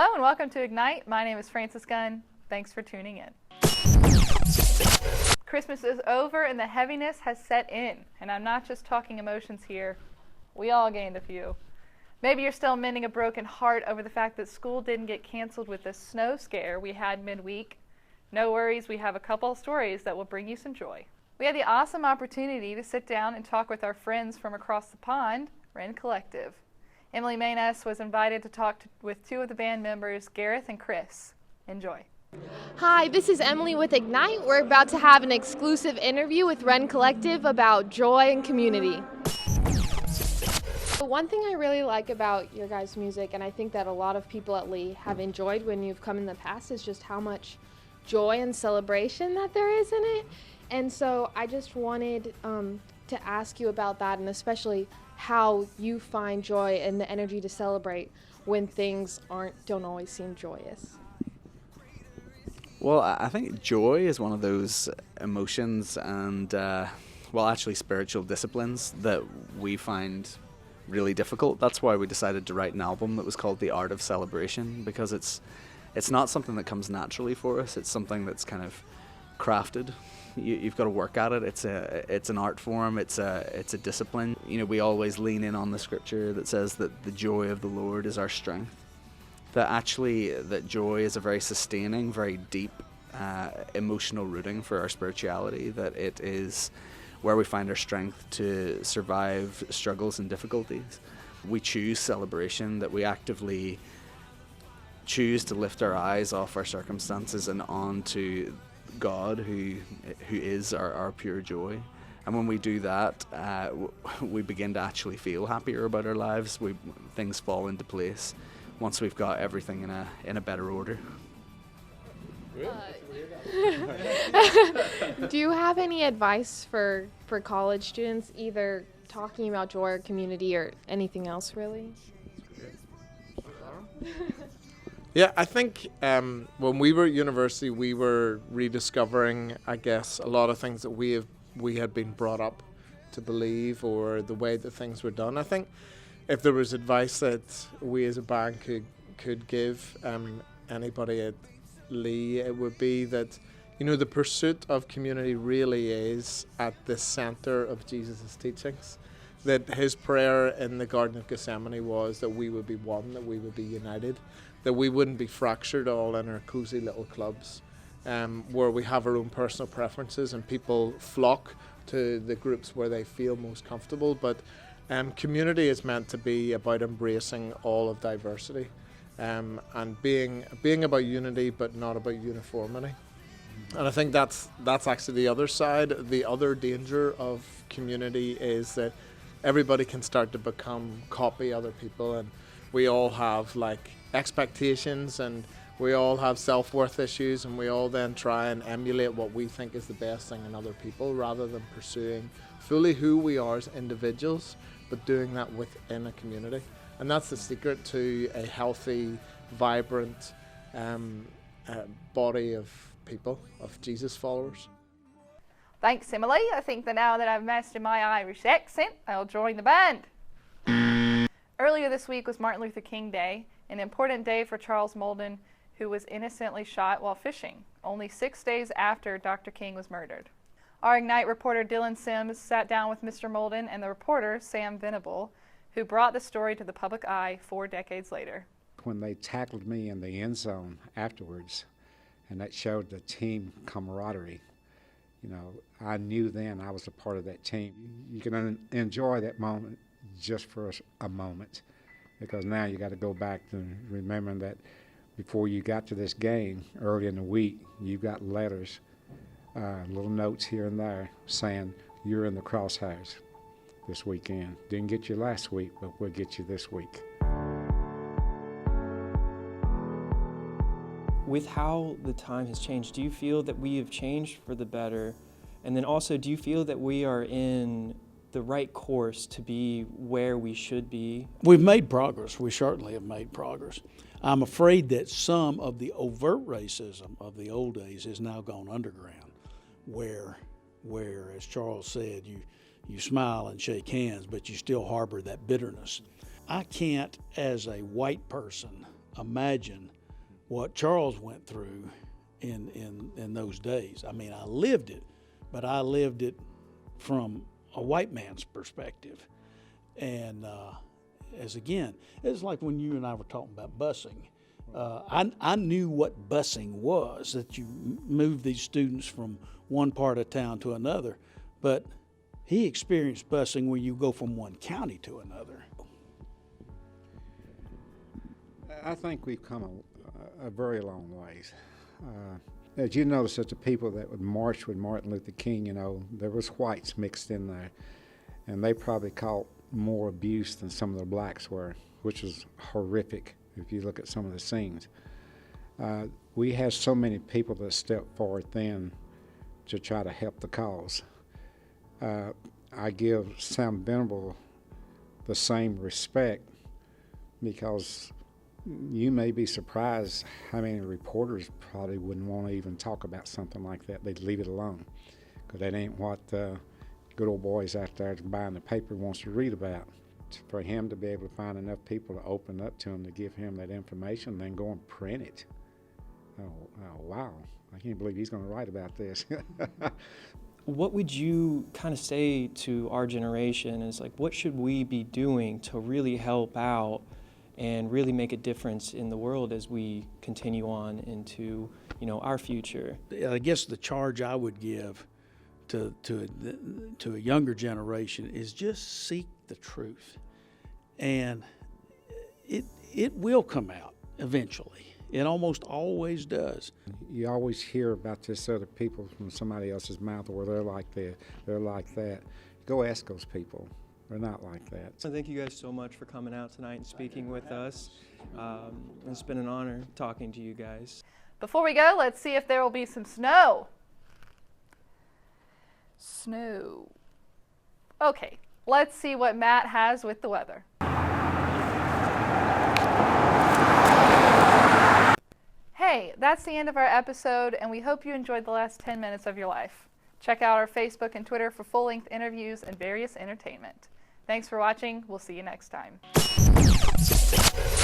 Hello and welcome to INCITE. My name is Frances Gunn. Thanks for tuning in. Christmas is over and the heaviness has set in. And I'm not just talking emotions here. We all gained a few. Maybe you're still mending a broken heart over the fact that school didn't get canceled with the snow scare we had midweek. No worries, we have a couple of stories that will bring you some joy. We had the awesome opportunity to sit down and talk with our friends from across the pond, Rend Collective. Emily Mayness was invited to talk with two of the band members, Gareth and Chris. Enjoy. Hi, this is Emily with INCITE. We're about to have an exclusive interview with Rend Collective about joy and community. One thing I really like about your guys' music, and I think that a lot of people at Lee have enjoyed when you've come in the past, is just how much joy and celebration that there is in it. And so I just wanted to ask you about that, and especially how you find joy and the energy to celebrate when things don't always seem joyous. Well, I think joy is one of those emotions and, actually spiritual disciplines that we find really difficult. That's why we decided to write an album that was called The Art of Celebration, because it's not something that comes naturally for us. It's something that's kind of crafted. You've got to work at it. It's an art form. It's a discipline. You know, we always lean in on the scripture that says that the joy of the Lord is our strength. That joy is a very sustaining, very deep emotional rooting for our spirituality. That it is where we find our strength to survive struggles and difficulties. We choose celebration. That we actively choose to lift our eyes off our circumstances and onto God, who is our pure joy. And when we do that, we begin to actually feel happier about our lives. Things fall into place once we've got everything in a better order. Do you have any advice for college students, either talking about joy or community or anything else really? Yeah, I think when we were at university, we were rediscovering, I guess, a lot of things that we had been brought up to believe, or the way that things were done. I think if there was advice that we as a band could give anybody at Lee, it would be that, you know, the pursuit of community really is at the center of Jesus' teachings. That his prayer in the Garden of Gethsemane was that we would be one, that we would be united, that we wouldn't be fractured all in our cozy little clubs, where we have our own personal preferences and people flock to the groups where they feel most comfortable. But community is meant to be about embracing all of diversity, and being about unity but not about uniformity. And I think that's actually the other side. The other danger of community is that everybody can start to copy other people, and we all have like expectations, and we all have self-worth issues, and we all then try and emulate what we think is the best thing in other people, rather than pursuing fully who we are as individuals, but doing that within a community. And that's the secret to a healthy, vibrant body of people, of Jesus followers. Thanks, Emily. I think that now that I've mastered my Irish accent, I'll join the band. Earlier this week was Martin Luther King Day, an important day for Charles Moulden, who was innocently shot while fishing, only 6 days after Dr. King was murdered. Our INCITE reporter Dylan Sims sat down with Mr. Moulden and the reporter Sam Venable, who brought the story to the public eye 4 decades later. When they tackled me in the end zone afterwards, and that showed the team camaraderie, you know, I knew then I was a part of that team. You can enjoy that moment just for a moment, because now you got to go back to remembering that before you got to this game early in the week, you got letters, little notes here and there saying you're in the crosshairs this weekend. Didn't get you last week, but we'll get you this week. With how the time has changed, do you feel that we have changed for the better? And then also, do you feel that we are in the right course to be where we should be? We've made progress. We certainly have made progress. I'm afraid that some of the overt racism of the old days has now gone underground, where as Charles said, you smile and shake hands, but you still harbor that bitterness. I can't, as a white person, imagine what Charles went through in those days. I mean, I lived it, but I lived it from a white man's perspective. And it's like when you and I were talking about busing. I knew what busing was, that you move these students from one part of town to another, but he experienced busing when you go from one county to another. I think we've come a very long ways. As you notice, that the people that would march with Martin Luther King, there was whites mixed in there, and they probably caught more abuse than some of the blacks were, which was horrific if you look at some of the scenes. We had so many people that stepped forward then to try to help the cause. I give Sam Venable the same respect, because you may be surprised how many reporters probably wouldn't want to even talk about something like that. They'd leave it alone, because that ain't what good old boys out there buying the paper wants to read about. For him to be able to find enough people to open up to him to give him that information, then go and print it. Oh wow, I can't believe he's going to write about this. What would you kind of say to our generation is like, what should we be doing to really help out and really make a difference in the world as we continue on into, our future? I guess the charge I would give to a younger generation is just seek the truth, and it will come out eventually. It almost always does. You always hear about this other people from somebody else's mouth, where they're like this, they're like that. Go ask those people. They're not like that. So thank you guys so much for coming out tonight and speaking with us. It's been an honor talking to you guys. Before we go, let's see if there will be some snow. Snow. Okay, let's see what Matt has with the weather. Hey, that's the end of our episode, and we hope you enjoyed the last 10 minutes of your life. Check out our Facebook and Twitter for full-length interviews and various entertainment. Thanks for watching. We'll see you next time.